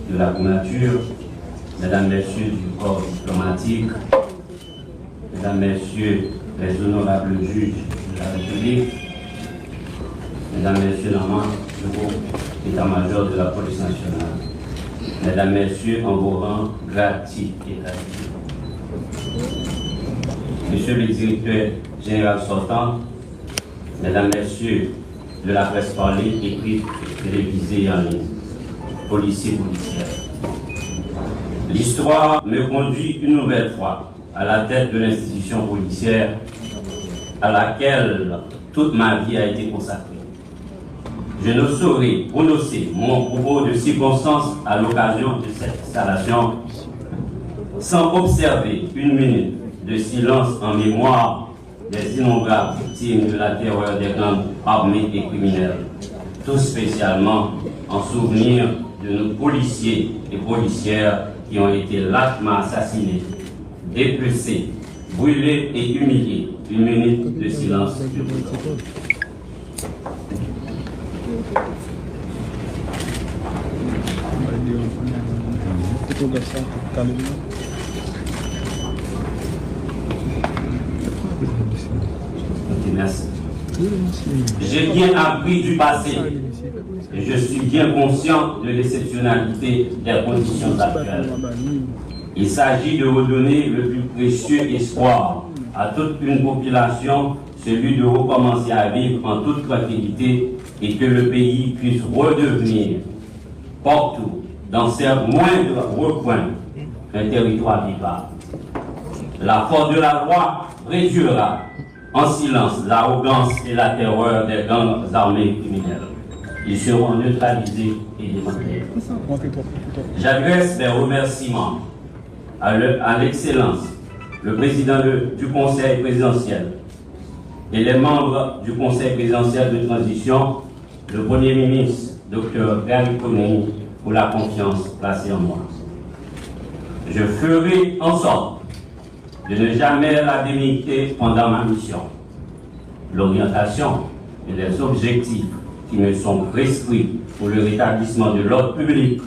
de la primature, mesdames, messieurs du corps diplomatique, mesdames, messieurs les honorables juges de la République, mesdames, messieurs les membres du groupe état-major de la police nationale, mesdames, messieurs en vos rangs, gratuits et gratuits. Monsieur le directeur général sortant, mesdames, messieurs de la presse parlée, écrite, télévisée et en ligne, policiers, policières. L'histoire me conduit une nouvelle fois à la tête de l'institution policière à laquelle toute ma vie a été consacrée. Je ne saurais prononcer mon propos de circonstance à l'occasion de cette installation sans observer une minute de silence en mémoire des innombrables victimes de la terreur des gangs armés et criminels, tout spécialement en souvenir de nos policiers et policières qui ont été lâchement assassinés, dépecés, brûlés et humiliés. Une minute de silence. Merci. J'ai bien appris du passé et je suis bien conscient de l'exceptionnalité des conditions actuelles. Il s'agit de redonner le plus précieux espoir à toute une population, celui de recommencer à vivre en toute tranquillité et que le pays puisse redevenir partout, dans ses moindres recoins, un territoire vivable. La force de la loi réduira en silence l'arrogance et la terreur des gangs armés criminels. Ils seront neutralisés et démantelés. J'adresse mes remerciements à l'excellence, le président du Conseil présidentiel et les membres du Conseil présidentiel de transition, le Premier ministre, Dr Gary Coney, pour la confiance placée en moi. Je ferai en sorte de ne jamais la délimiter pendant ma mission. L'orientation et les objectifs qui me sont prescrits pour le rétablissement de l'ordre public,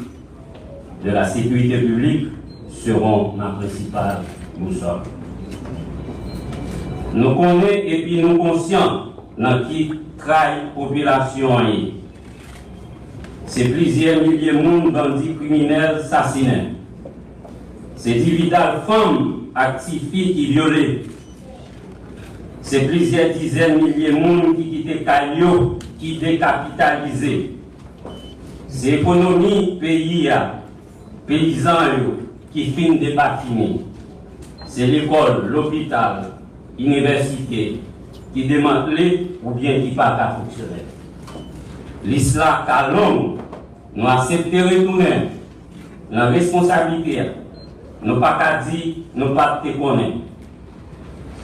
de la sécurité publique, seront ma principale boussole. Nous connaissons et puis nous conscients dans qui trahit population. C'est plusieurs milliers de monde bandits criminels assassinés. C'est dividales femmes actives qui violées. C'est plusieurs dizaines de milliers de monde qui quittent Caillou, qui décapitalisés. C'est l'économie pays, paysans qui finissent de patiner. C'est l'école, l'hôpital, l'université qui démantelent ou bien qui pas qu'à fonctionner. L'islam calme, nous acceptons de retourner dans la responsabilité. Nous pas qu'à dire, nous pas te connaître.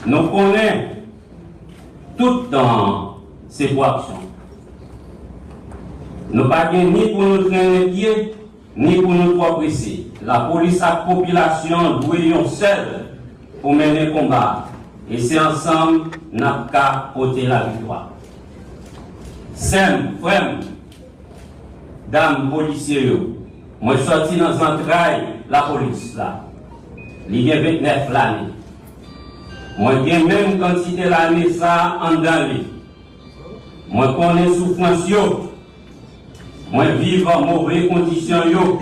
Nous connaissons tout dans ces actions. Nous pas ni pour nous traîner les pieds, ni pour nous progresser. La police à la population doit seule pour mener le combat. Et c'est ensemble nous qu'à porter la victoire. Frère, dames policiers, moi je suis sorti dans un trail la police là. Il y a 29 l'année. Moi j'ai même quantité l'année ça en danger. Moi connais souffrance yo. Moi vivre en mauvaises conditions yo.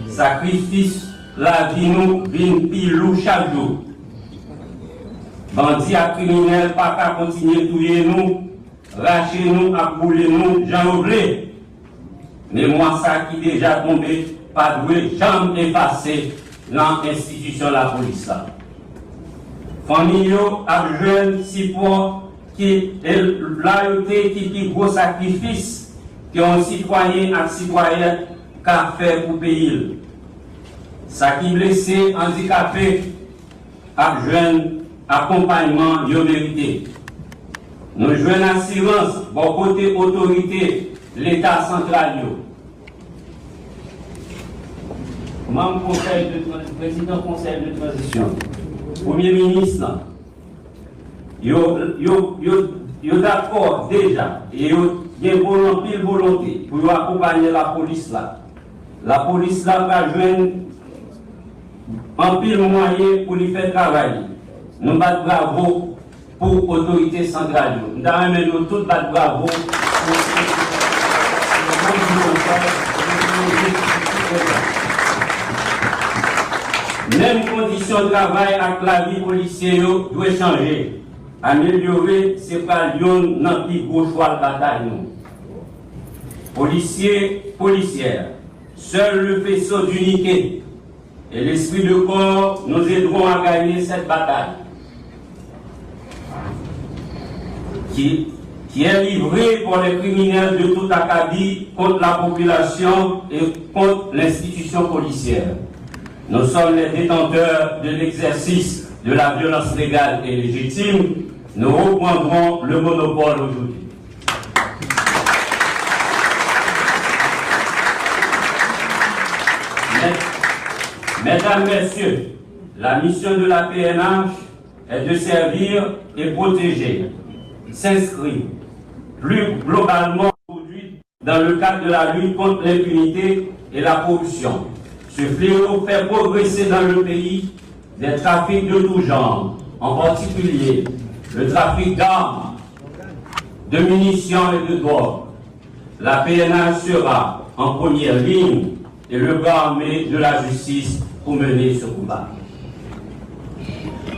Sacrifice la vie nous vient pilou chaque jour. Bandits à criminels pas qu'à continuer tuer nous, racher nous, à bouler nous, j'en oublie. Mais moi ça qui déjà tombé, pas doué, jamais effacé dans l'institution de la police là. Famille a jeune support qui est loyauté qui gros sacrifice que un citoyen à citoyen qu'a fait pour payer. Ça qui blessé, handicapé, à jeune accompagnement yo mérité. Nous jouons assurance, bon côté autorité, l'État central yo. Membre président conseil de transition, Premier ministre, yo d'accord déjà, et yo a une volonté pour accompagner la police là. la police là va joindre en pile moyen pour lui faire travailler. Nous battons bravo pour l'autorité centrale. Nous avons tous battre bravo pour même conditions de travail avec la vie policière doit changer. Améliorer, ce n'est pas Lyon dans le gros choix de bataille. Policiers, policières, seul le faisceau d'unité et l'esprit de corps nous aideront à gagner cette bataille qui est livrée pour les criminels de tout acabit contre la population et contre l'institution policière. Nous sommes les détenteurs de l'exercice de la violence légale et légitime. Nous reprendrons le monopole aujourd'hui. Mesdames, Messieurs, la mission de la PNH est de servir et protéger, s'inscrit plus globalement aujourd'hui dans le cadre de la lutte contre l'impunité et la corruption. Ce fléau fait progresser dans le pays des trafics de tout genre, en particulier le trafic d'armes, de munitions et de drogue. La PNH sera en première ligne et le bras armé de la justice pour mener ce combat.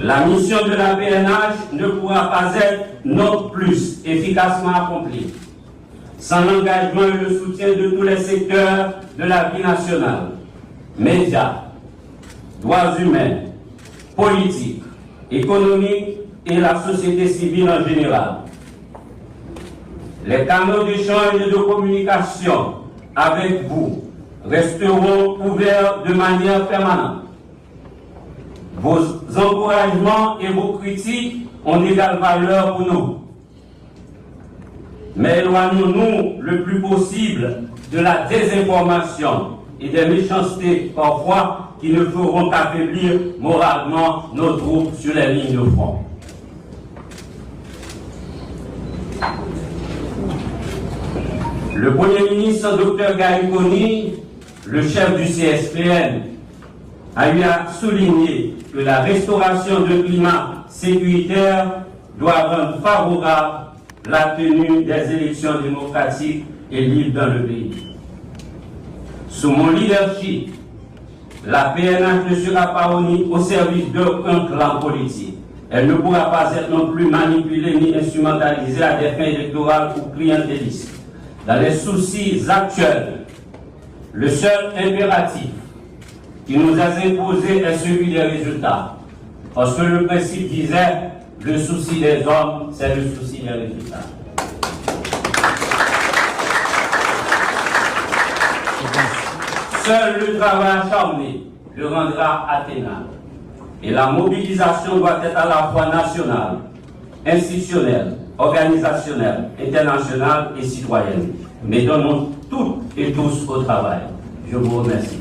La mission de la PNH ne pourra pas être non plus efficacement accomplie sans l'engagement et le soutien de tous les secteurs de la vie nationale, médias, droits humains, politiques, économiques et la société civile en général. Les canaux d'échange et de communication avec vous resteront ouverts de manière permanente. Vos encouragements et vos critiques ont d'égale valeur pour nous. Mais éloignons-nous le plus possible de la désinformation et des méchancetés parfois qui ne feront qu'affaiblir moralement nos troupes sur les lignes de front. Le Premier ministre, Dr Gaïkoni, le chef du CSPN, a eu à souligner que la restauration de climat sécuritaire doit rendre favorable la tenue des élections démocratiques et libres dans le pays. Sous mon leadership, la PNH ne sera pas au service d'aucun clan politique. Elle ne pourra pas être non plus manipulée ni instrumentalisée à des fins électorales ou clientélistes. Dans les soucis actuels, le seul impératif qui nous a imposé est celui des résultats. Parce que le principe disait, le souci des hommes, c'est le souci des résultats. Seul le travail acharné le rendra atteignable. Et la mobilisation doit être à la fois nationale, institutionnelle, organisationnelle, internationale et citoyenne. Mais donnons toutes et tous au travail. Je vous remercie.